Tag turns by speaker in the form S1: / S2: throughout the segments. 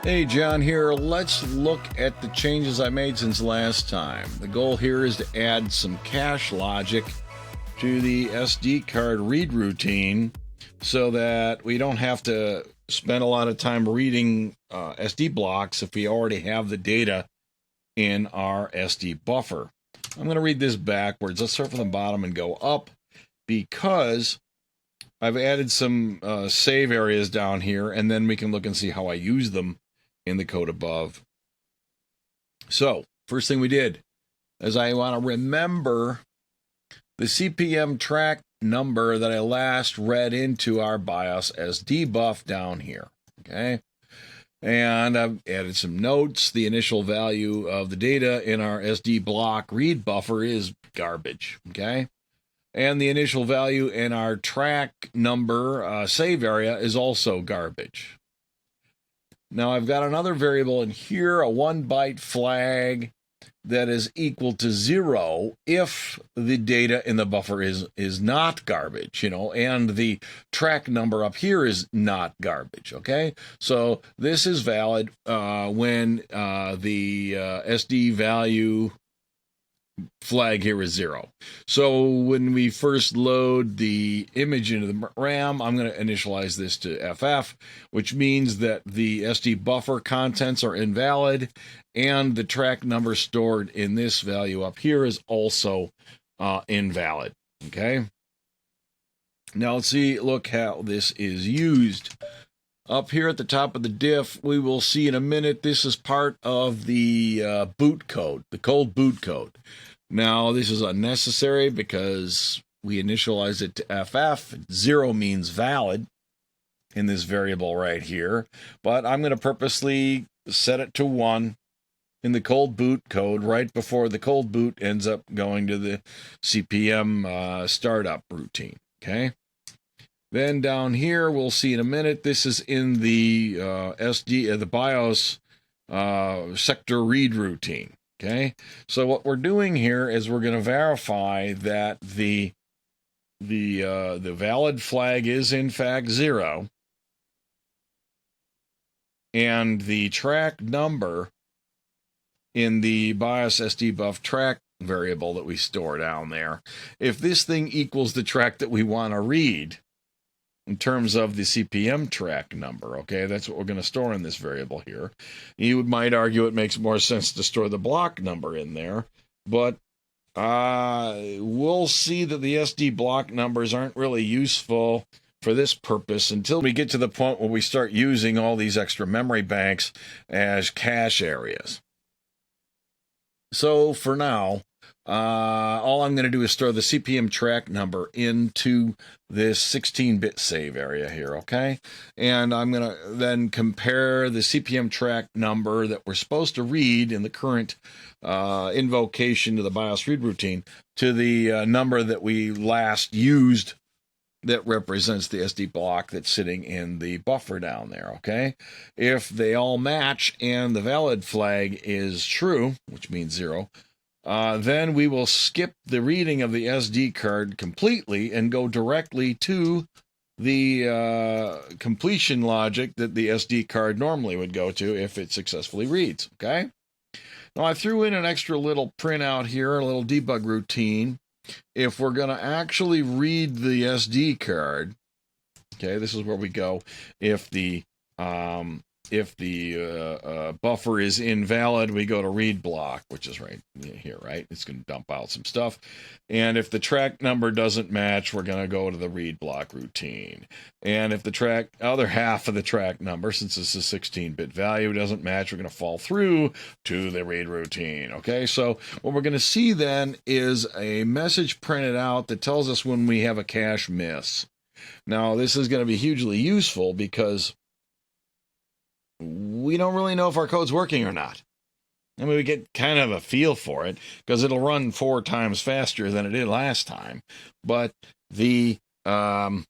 S1: Hey, John here. Let's look at the changes I made since last time. The goal here is to add some cache logic to the SD card read routine so that we don't have to spend a lot of time reading SD blocks if we already have the data in our SD buffer. I'm going to read this backwards. Let's start from the bottom and go up because I've added some save areas down here, and then we can look and see how I use them in the code above. So, first thing we did is I want to remember the CPM track number that I last read into our BIOS as debuff down here. Okay. And I've added some notes. The initial value of the data in our SD block read buffer is garbage. Okay. And the initial value in our track number save area is also garbage. Now I've got another variable in here, a 1-byte flag that is equal to 0 if the data in the buffer is not garbage, and the track number up here is not garbage, okay? So this is valid when the SD value flag here is 0. So when we first load the image into the RAM, I'm going to initialize this to FF, which means that the SD buffer contents are invalid, and the track number stored in this value up here is also invalid. Okay. Now let's look how this is used. Up here at the top of the diff, we will see in a minute, this is part of the boot code, the cold boot code. Now, this is unnecessary because we initialize it to FF. 0 means valid in this variable right here, but I'm going to purposely set it to 1 in the cold boot code right before the cold boot ends up going to the CPM startup routine, okay? Then down here, we'll see in a minute, this is in the the BIOS sector read routine. Okay, so what we're doing here is we're going to verify that the valid flag is in fact 0, and the track number in the BIOS SD buff track variable that we store down there, if this thing equals the track that we want to read in terms of the CPM track number, okay, that's what we're going to store in this variable here. You might argue it makes more sense to store the block number in there, but we'll see that the SD block numbers aren't really useful for this purpose until we get to the point where we start using all these extra memory banks as cache areas. So for now, all I'm going to do is store the CPM track number into this 16-bit save area here, okay? And I'm going to then compare the CPM track number that we're supposed to read in the current invocation to the BIOS read routine to the number that we last used that represents the SD block that's sitting in the buffer down there, okay? If they all match and the valid flag is true, which means 0, then we will skip the reading of the SD card completely and go directly to the completion logic that the SD card normally would go to if it successfully reads, okay? Now I threw in an extra little printout here, a little debug routine. If we're going to actually read the SD card, okay, this is where we go. If the buffer is invalid, we go to read block, which is right here, right? It's going to dump out some stuff. And if the track number doesn't match, we're going to go to the read block routine. And if the other half of the track number, since this is a 16-bit value, doesn't match, we're going to fall through to the read routine. Okay, so what we're going to see then is a message printed out that tells us when we have a cache miss. Now, this is going to be hugely useful because we don't really know if our code's working or not. I mean, we get kind of a feel for it because it'll run 4 times faster than it did last time. But we don't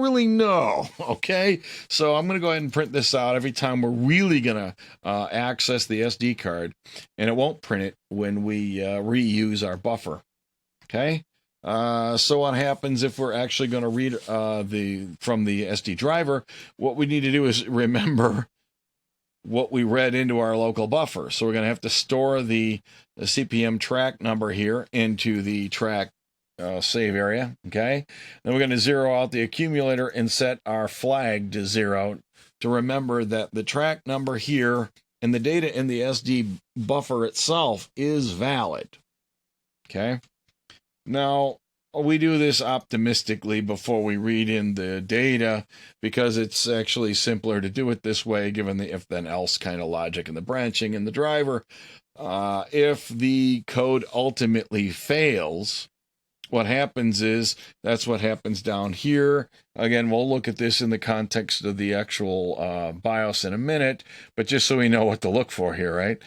S1: really know, okay? So I'm going to go ahead and print this out every time we're really going to access the SD card, and it won't print it when we reuse our buffer, okay? So what happens if we're actually going to read from the SD driver? What we need to do is remember what we read into our local buffer. So we're going to have to store the CPM track number here into the track save area. Okay. Then we're going to zero out the accumulator and set our flag to 0 to remember that the track number here and the data in the SD buffer itself is valid. Okay. Now, we do this optimistically before we read in the data because it's actually simpler to do it this way given the if-then-else kind of logic and the branching and the driver. If the code ultimately fails, what happens is that's what happens down here. Again, we'll look at this in the context of the actual BIOS in a minute, but just so we know what to look for here, right?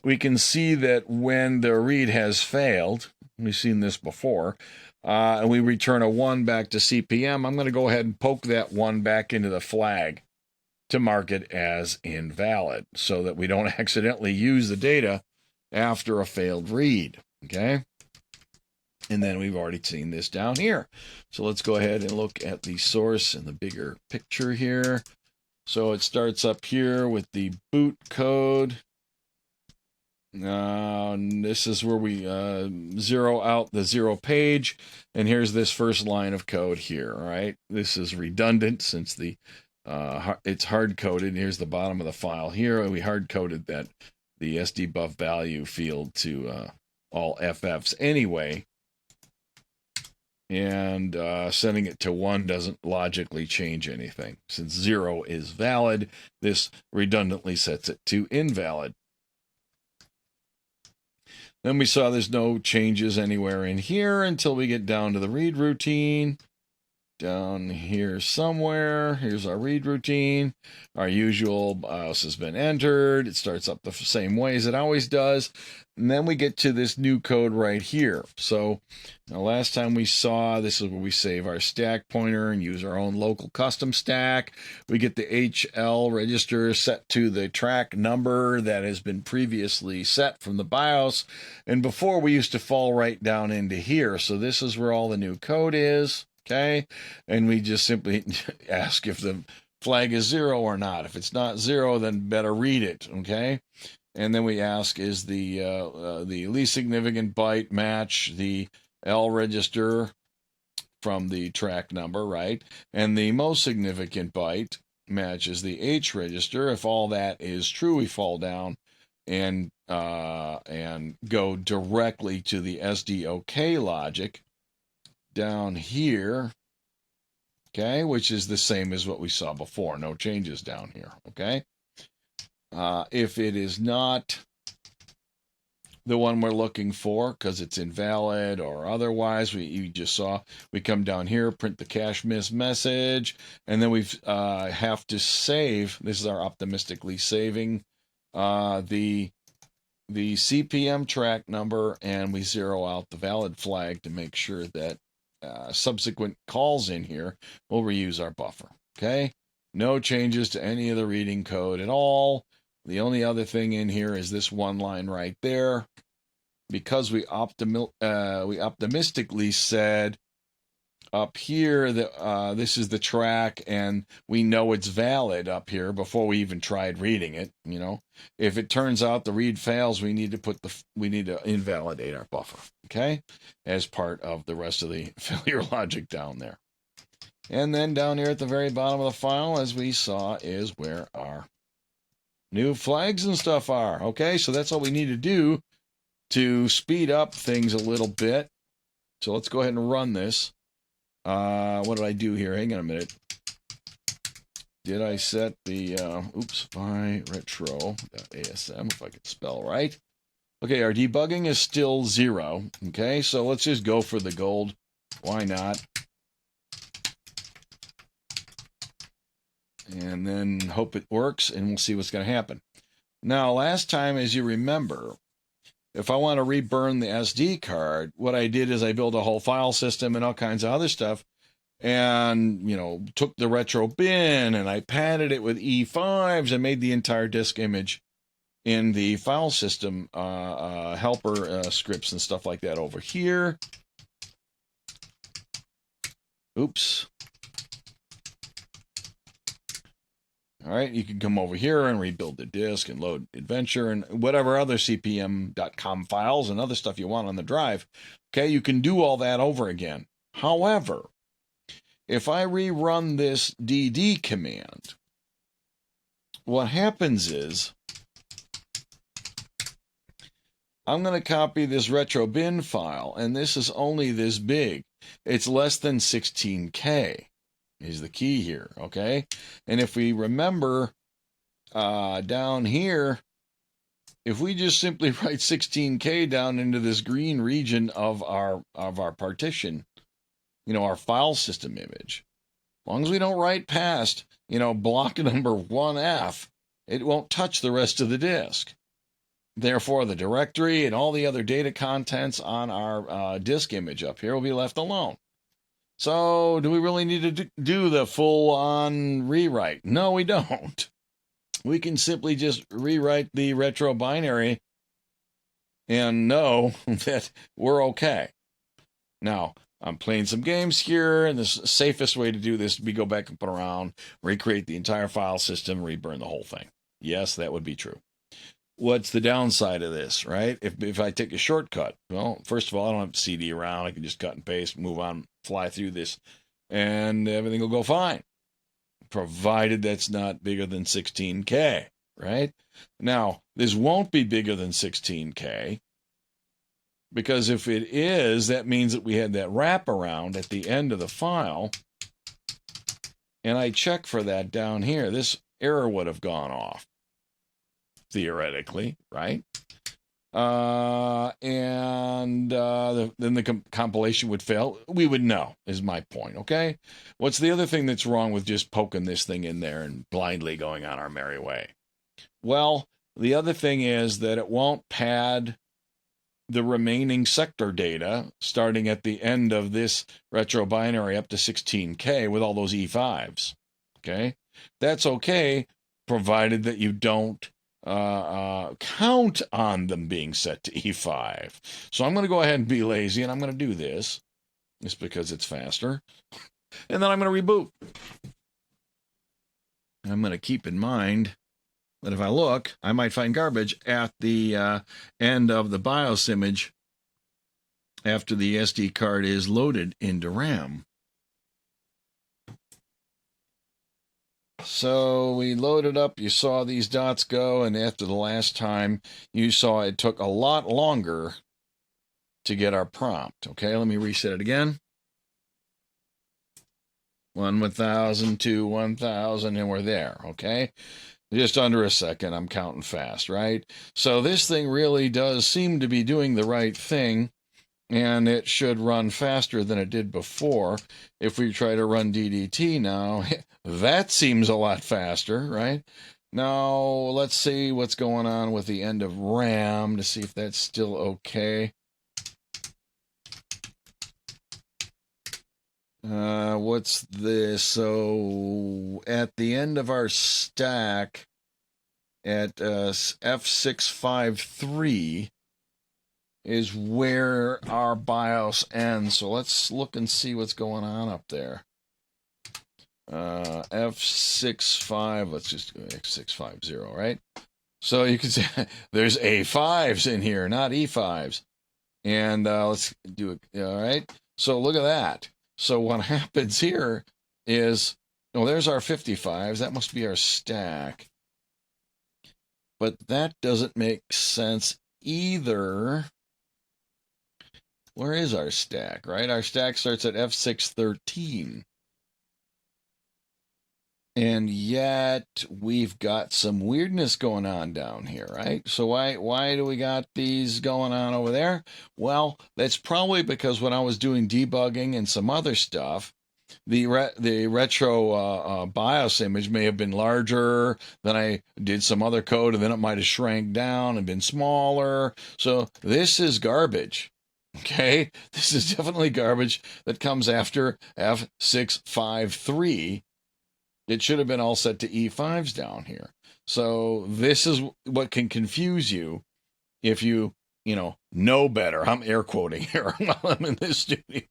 S1: We can see that when the read has failed, we've seen this before, and we return a 1 back to CPM, I'm going to go ahead and poke that 1 back into the flag to mark it as invalid so that we don't accidentally use the data after a failed read, okay? And then we've already seen this down here. So let's go ahead and look at the source and the bigger picture here. So it starts up here with the boot code. This is where we zero out the 0 page. And here's this first line of code here, all right? This is redundant since the it's hard-coded. Here's the bottom of the file here. We hard-coded that the SDBuf value field to all FFs anyway. And setting it to 1 doesn't logically change anything. Since 0 is valid, this redundantly sets it to invalid. Then we saw there's no changes anywhere in here until we get down to the read routine. Down here somewhere, here's our read routine. Our usual BIOS has been entered. It starts up the same way as it always does. And then we get to this new code right here. So now last time we saw, this is where we save our stack pointer and use our own local custom stack. We get the HL register set to the track number that has been previously set from the BIOS. And before we used to fall right down into here. So this is where all the new code is. Okay, and we just simply ask if the flag is 0 or not. If it's not 0, then better read it. Okay, and then we ask, is the least significant byte match the L register from the track number, right? And the most significant byte matches the H register. If all that is true, we fall down and go directly to the SDOK logic down here, okay, which is the same as what we saw before. No changes down here, okay? If it is not the one we're looking for because it's invalid or otherwise, you just saw, we come down here, print the cache miss message, and then we have to save, this is our optimistically saving the CPM track number, and we zero out the valid flag to make sure that subsequent calls in here will reuse our buffer. Okay, no changes to any of the reading code at all. The only other thing in here is this one line right there, because we optimistically said up here that this is the track and we know it's valid up here before we even tried reading it. You know, if it turns out the read fails, we need to invalidate our buffer, okay, as part of the rest of the failure logic down there. And then down here at the very bottom of the file, as we saw, is where our new flags and stuff are. Okay, so that's all we need to do to speed up things a little bit. So let's go ahead and run this. What did I do here? Hang on a minute. Did I set the, retro.asm, if I could spell right. Okay, our debugging is still 0. Okay, so let's just go for the gold. Why not? And then hope it works, and we'll see what's going to happen. Now, last time, as you remember, if I want to reburn the SD card, what I did is I built a whole file system and all kinds of other stuff, and, you know, took the retro bin and I padded it with E5s and made the entire disk image in the file system helper scripts and stuff like that over here. Oops. All right, you can come over here and rebuild the disk and load Adventure and whatever other cpm.com files and other stuff you want on the drive. Okay, you can do all that over again. However, if I rerun this dd command, what happens is I'm going to copy this retro bin file, and this is only this big. It's less than 16K is the key here, okay? And if we remember down here, if we just simply write 16K down into this green region of our partition, our file system image, as long as we don't write past, block number 1F, it won't touch the rest of the disk. Therefore, the directory and all the other data contents on our disk image up here will be left alone. So, do we really need to do the full-on rewrite? No, we don't. We can simply just rewrite the retro binary and know that we're okay. Now, I'm playing some games here, and the safest way to do this would be go back and put around, recreate the entire file system, reburn the whole thing. Yes, that would be true. What's the downside of this, right? If I take a shortcut, well, first of all, I don't have to CD around. I can just cut and paste, move on, fly through this, and everything will go fine, provided that's not bigger than 16K, right? Now, this won't be bigger than 16K, because if it is, that means that we had that wraparound at the end of the file, and I check for that down here. This error would have gone off, theoretically, right? Then the compilation would fail. We would know, is my point, okay? What's the other thing that's wrong with just poking this thing in there and blindly going on our merry way? Well, the other thing is that it won't pad the remaining sector data starting at the end of this retro binary up to 16K with all those E5s, okay? That's okay, provided that you don't count on them being set to E5. So I'm going to go ahead and be lazy, and I'm going to do this just because it's faster. And then I'm going to reboot. I'm going to keep in mind that if I look, I might find garbage at the end of the BIOS image after the SD card is loaded into RAM. So we loaded up, you saw these dots go, and after the last time, you saw it took a lot longer to get our prompt. Okay, let me reset it again. 1,000, 2, 1,000, and we're there, okay? Just under a second, I'm counting fast, right? So this thing really does seem to be doing the right thing, and it should run faster than it did before. If we try to run DDT now, that seems a lot faster, right? Now, let's see what's going on with the end of RAM to see if that's still okay. What's this? So, at the end of our stack, at F653, is where our BIOS ends. So let's look and see what's going on up there. F65, let's just go X650, right? So you can see there's A5s in here, not E5s. And let's do it, all right? So look at that. So what happens here is, oh, there's our 55s. That must be our stack. But that doesn't make sense either. Where is our stack, right? Our stack starts at F613. And yet we've got some weirdness going on down here, right? So why do we got these going on over there? Well, that's probably because when I was doing debugging and some other stuff, the retro BIOS image may have been larger, then I did some other code, and then it might have shrank down and been smaller. So this is garbage. Okay, this is definitely garbage that comes after F653. It should have been all set to E5s down here. So this is what can confuse you if you know better. I'm air quoting here while I'm in this studio.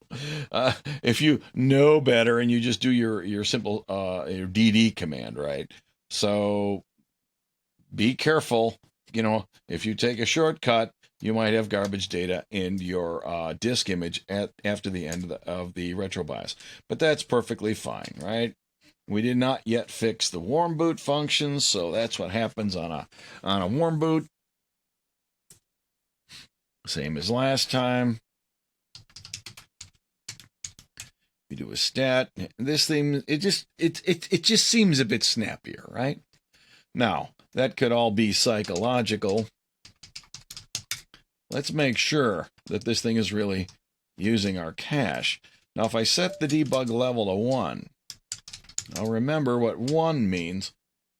S1: If you know better and you just do your simple your DD command, right? So be careful. You know, if you take a shortcut, you might have garbage data in your disk image after the end of the retro BIOS. But that's perfectly fine, right? We did not yet fix the warm boot functions, so that's what happens on a warm boot. Same as last time. We do a stat. This thing, it just seems a bit snappier, right? Now, that could all be psychological. Let's make sure that this thing is really using our cache. Now, if I set the debug level to 1, now remember what 1 means.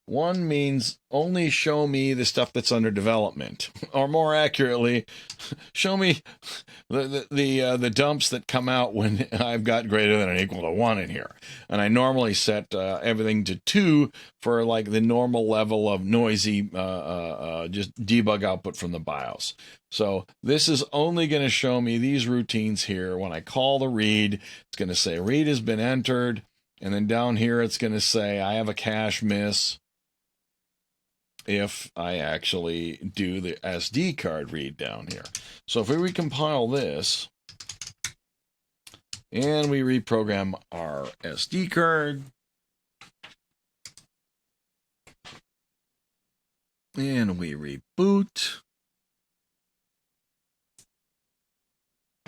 S1: 1 means only show me the stuff that's under development, or more accurately, show me the dumps that come out when I've got greater than or equal to 1 in here. And I normally set everything to 2 for like the normal level of noisy just debug output from the BIOS. So this is only going to show me these routines here. When I call the read, it's going to say read has been entered. And then down here, it's going to say I have a cache miss if I actually do the SD card read down here. So if we recompile this and we reprogram our SD card, and we reboot,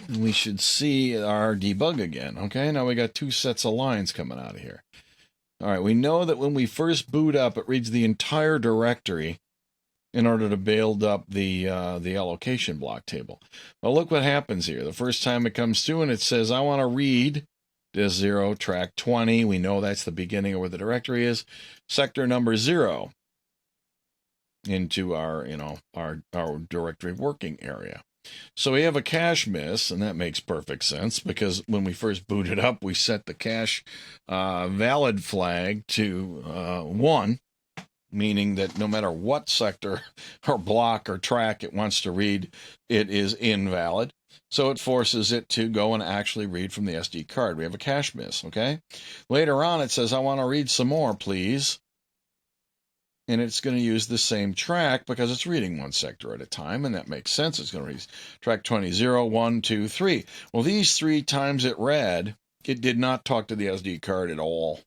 S1: and we should see our debug again. Okay, now we got 2 sets of lines coming out of here. All right, we know that when we first boot up, it reads the entire directory in order to build up the allocation block table. Well, look what happens here. The first time it comes through and it says, I want to read disk 0, track 20. We know that's the beginning of where the directory is. Sector number 0 into our, our directory working area. So we have a cache miss, and that makes perfect sense because when we first booted up, we set the cache valid flag to 1, meaning that no matter what sector or block or track it wants to read, it is invalid. So it forces it to go and actually read from the SD card. We have a cache miss, okay? Later on, it says, I want to read some more, please. And it's going to use the same track because it's reading 1 sector at a time, and that makes sense. It's going to read track 20, 0, 1, 2, 3. Well, these 3 times it read, it did not talk to the SD card at all.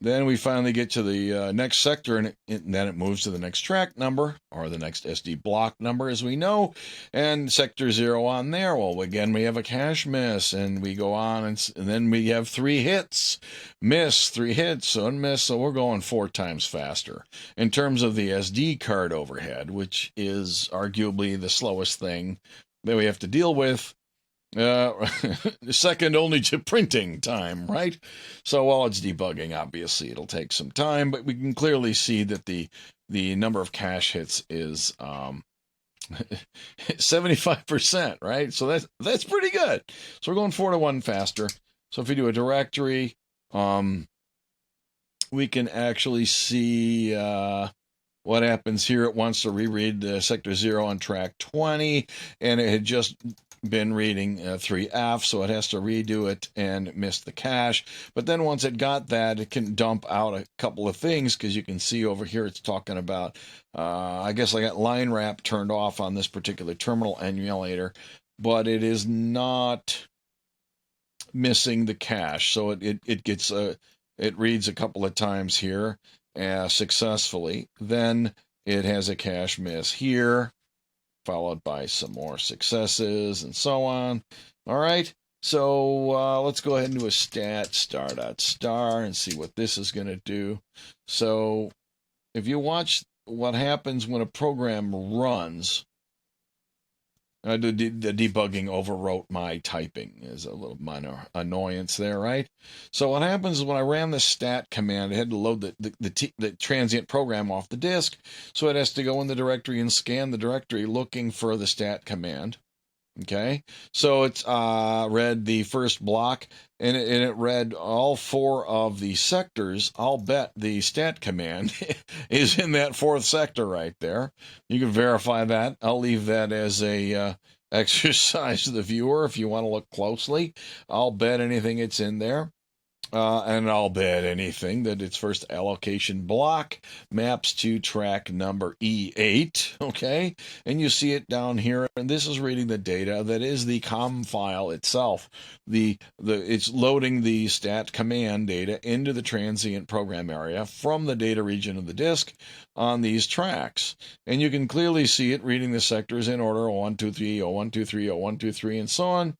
S1: Then we finally get to the next sector, and then it moves to the next track number, or the next SD block number, as we know, and sector 0 on there. Well, again, we have a cache miss, and we go on, and then we have 3 hits. Miss, 3 hits, unmiss, so we're going 4 times faster. In terms of the SD card overhead, which is arguably the slowest thing that we have to deal with, second only to printing time, right? So while it's debugging, obviously it'll take some time, but we can clearly see that the number of cache hits is 75%, right? So that's pretty good. So we're going 4 to 1 faster. So if we do a directory, we can actually see what happens here. It wants to reread sector 0 on track 20, and it had just been reading 3F, so it has to redo it and miss the cache. But then once it got that, it can dump out a couple of things, because you can see over here it's talking about, I guess I got line wrap turned off on this particular terminal emulator, but it is not missing the cache. So it gets it reads a couple of times here successfully. Then it has a cache miss here, followed by some more successes, and so on. All right, so let's go ahead and do a stat star.star and see what this is going to do. So if you watch what happens when a program runs, the debugging overwrote my typing. There's a little minor annoyance there, right? So what happens is when I ran the stat command, I had to load the transient program off the disk. So it has to go in the directory and scan the directory looking for the stat command. Okay, so it's read the first block, and it read all 4 of the sectors. I'll bet the stat command is in that 4th sector right there. You can verify that. I'll leave that as a exercise to the viewer if you want to look closely. I'll bet anything it's in there. And I'll bet anything that its first allocation block maps to track number E8, okay? And you see it down here, and this is reading the data that is the COM file itself. It's loading the stat command data into the transient program area from the data region of the disk on these tracks. And you can clearly see it reading the sectors in order 1, 2, 3, 1, 2, 3, 1, 2, 3, and so on.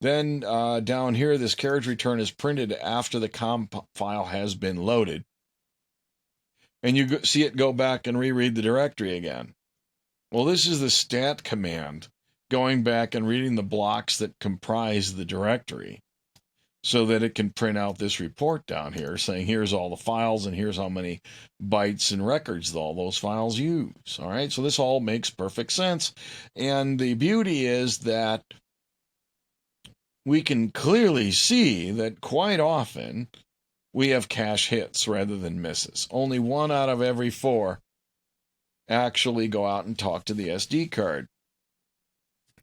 S1: Then down here, this carriage return is printed after the COM file has been loaded. And you see it go back and reread the directory again. Well, this is the stat command going back and reading the blocks that comprise the directory so that it can print out this report down here saying here's all the files and here's how many bytes and records all those files use. All right, so this all makes perfect sense. And the beauty is that we can clearly see that quite often we have cache hits rather than misses. Only 1 out of every 4 actually go out and talk to the SD card.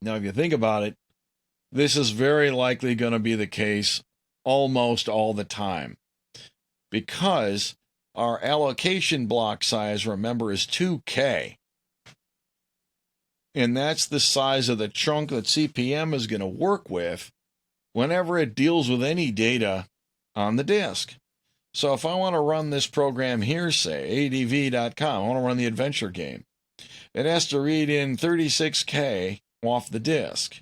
S1: Now, if you think about it, this is very likely going to be the case almost all the time because our allocation block size, remember, is 2K. And that's the size of the chunk that CPM is going to work with whenever it deals with any data on the disk. So if I want to run this program here, say, adv.com, I want to run the adventure game, it has to read in 36K off the disk.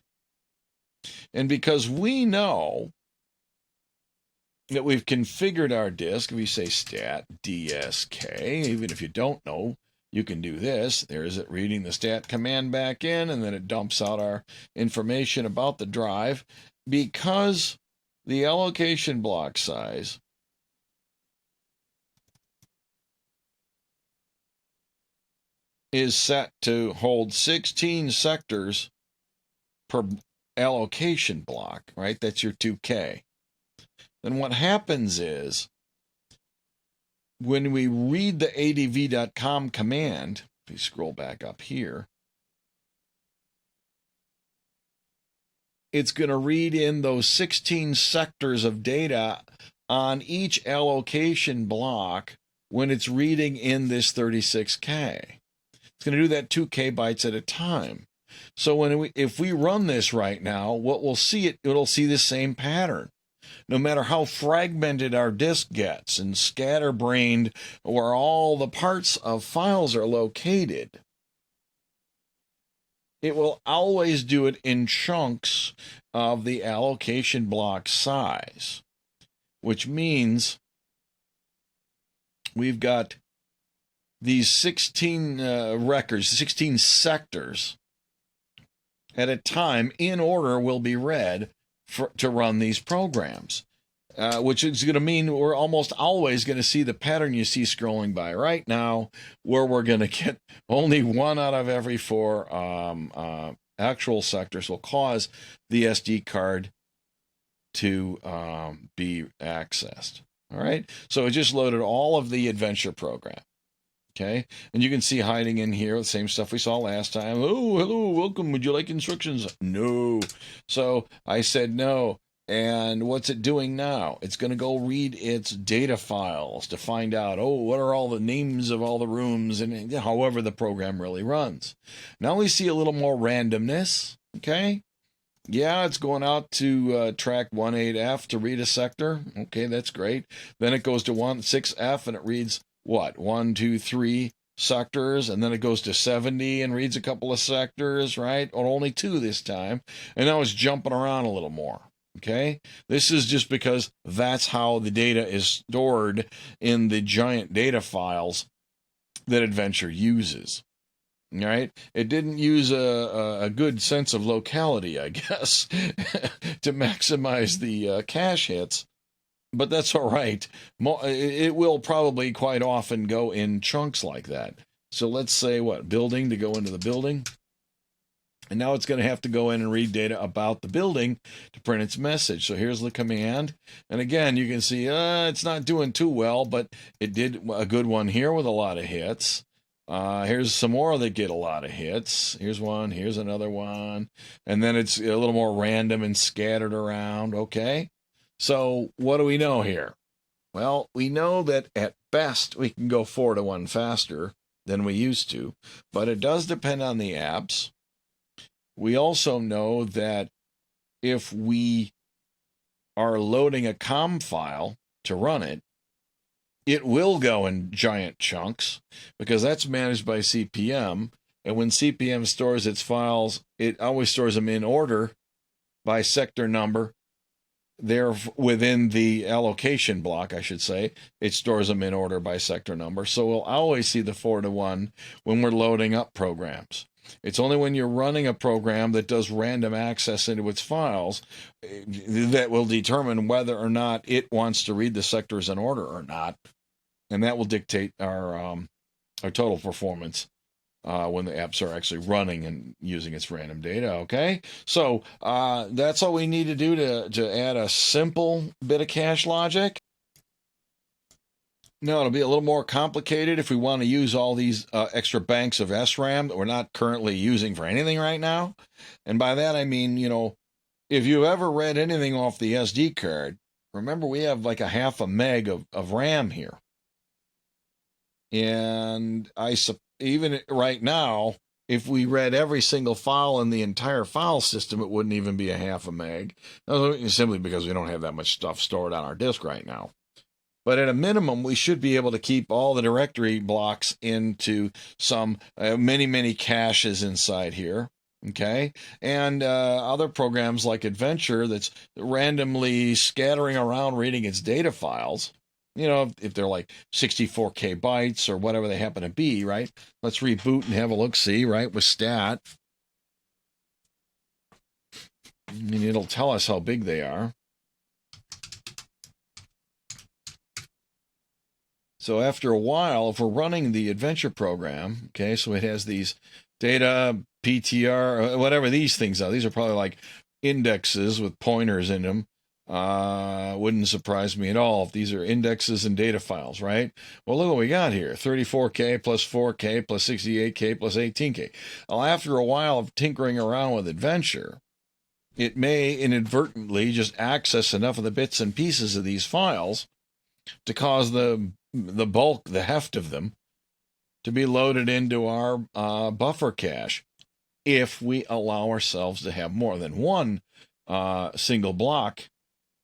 S1: And because we know that we've configured our disk, if we say stat dsk, even if you don't know, you can do this. There's it reading the stat command back in, and then it dumps out our information about the drive. Because the allocation block size is set to hold 16 sectors per allocation block, right? That's your 2K. Then what happens is when we read the adv.com command, if we scroll back up here, it's going to read in those 16 sectors of data on each allocation block when it's reading in this 36K. It's going to do that 2K bytes at a time. So if we run this right now, what we'll see, it'll see the same pattern. No matter how fragmented our disk gets and scatterbrained where all the parts of files are located, it will always do it in chunks of the allocation block size, which means we've got these 16 records, 16 sectors at a time in order will be read to run these programs, which is going to mean we're almost always going to see the pattern you see scrolling by right now, where we're going to get only 1 out of every 4 actual sectors will cause the SD card to be accessed. All right, so it just loaded all of the adventure program. Okay, and you can see hiding in here the same stuff we saw last time. Oh, hello, welcome. Would you like instructions? No. So I said no. And what's it doing now? It's going to go read its data files to find out, oh, what are all the names of all the rooms, and however the program really runs. Now we see a little more randomness. Okay. Yeah, it's going out to track 18F to read a sector. Okay, that's great. Then it goes to 16F and it reads what? 1, 2, 3 sectors, and then it goes to 70 and reads a couple of sectors, right? Or only 2 this time. And now it's jumping around a little more. Okay, this is just because that's how the data is stored in the giant data files that Adventure uses. Right? It didn't use a good sense of locality, I guess, to maximize the cache hits. But that's all right. It will probably quite often go in chunks like that. So let's say what? Building, to go into the building. And now it's going to have to go in and read data about the building to print its message. So here's the command. And again, you can see it's not doing too well, but it did a good one here with a lot of hits. Here's some more that get a lot of hits. Here's one, here's another one. And then it's a little more random and scattered around. Okay. So what do we know here? Well, we know that at best we can go 4 to 1 faster than we used to, but it does depend on the apps. We also know that if we are loading a COM file to run it, it will go in giant chunks because that's managed by CPM. And when CPM stores its files, it always stores them in order by sector number. They're within the allocation block, I should say. It stores them in order by sector number. So we'll always see the 4 to 1 when we're loading up programs. It's only when you're running a program that does random access into its files that will determine whether or not it wants to read the sectors in order or not. And that will dictate our total performance when the apps are actually running and using its random data, okay? So that's all we need to do to add a simple bit of cache logic. Now, it'll be a little more complicated if we want to use all these extra banks of SRAM that we're not currently using for anything right now. And by that, I mean, you know, if you've ever read anything off the SD card, remember we have like a 0.5 meg of RAM here. And even right now, if we read every single file in the entire file system, it wouldn't even be a 0.5 meg. Simply because we don't have that much stuff stored on our disk right now. But at a minimum, we should be able to keep all the directory blocks into some many caches inside here. Okay, and other programs like Adventure that's randomly scattering around reading its data files. You know, if they're like 64K bytes or whatever they happen to be, right? Let's reboot and have a look-see, right, with stat. And it'll tell us how big they are. So after a while, if we're running the Adventure program, okay, so it has these data, PTR, whatever these things are. These are probably like indexes with pointers in them. Wouldn't surprise me at all if these are indexes and data files, right? Well, look what we got here. 34K plus 4K plus 68K plus 18K. Well, after a while of tinkering around with Adventure, it may inadvertently just access enough of the bits and pieces of these files to cause the bulk, the heft of them, to be loaded into our buffer cache if we allow ourselves to have more than one single block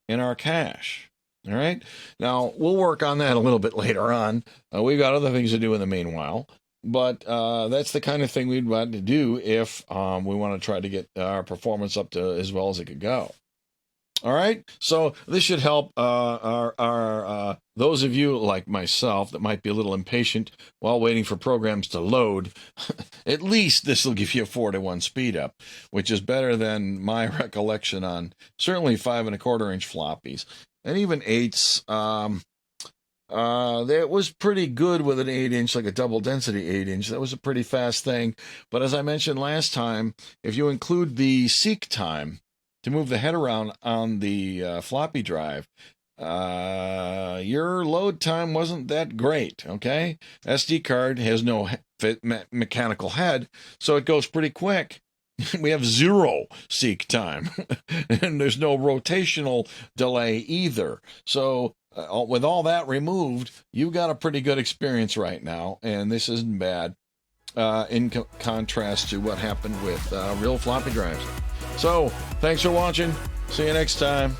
S1: in our cache. All right. Now, we'll work on that a little bit later on. We've got other things to do in the meanwhile. But that's the kind of thing we'd want to do if we want to try to get our performance up to as well as it could go. All right, so this should help those of you like myself that might be a little impatient while waiting for programs to load. At least this will give you a 4 to 1 speed up, which is better than my recollection on certainly 5 1/4 inch floppies and even 8s. That was pretty good with an 8-inch, like a double density 8-inch. That was a pretty fast thing. But as I mentioned last time, if you include the seek time to move the head around on the floppy drive, your load time wasn't that great, okay? SD card has no mechanical head, so it goes pretty quick. We have 0 seek time, and there's no rotational delay either. So with all that removed, you've got a pretty good experience right now, and this isn't bad in contrast to what happened with real floppy drives. So, thanks for watching. See you next time.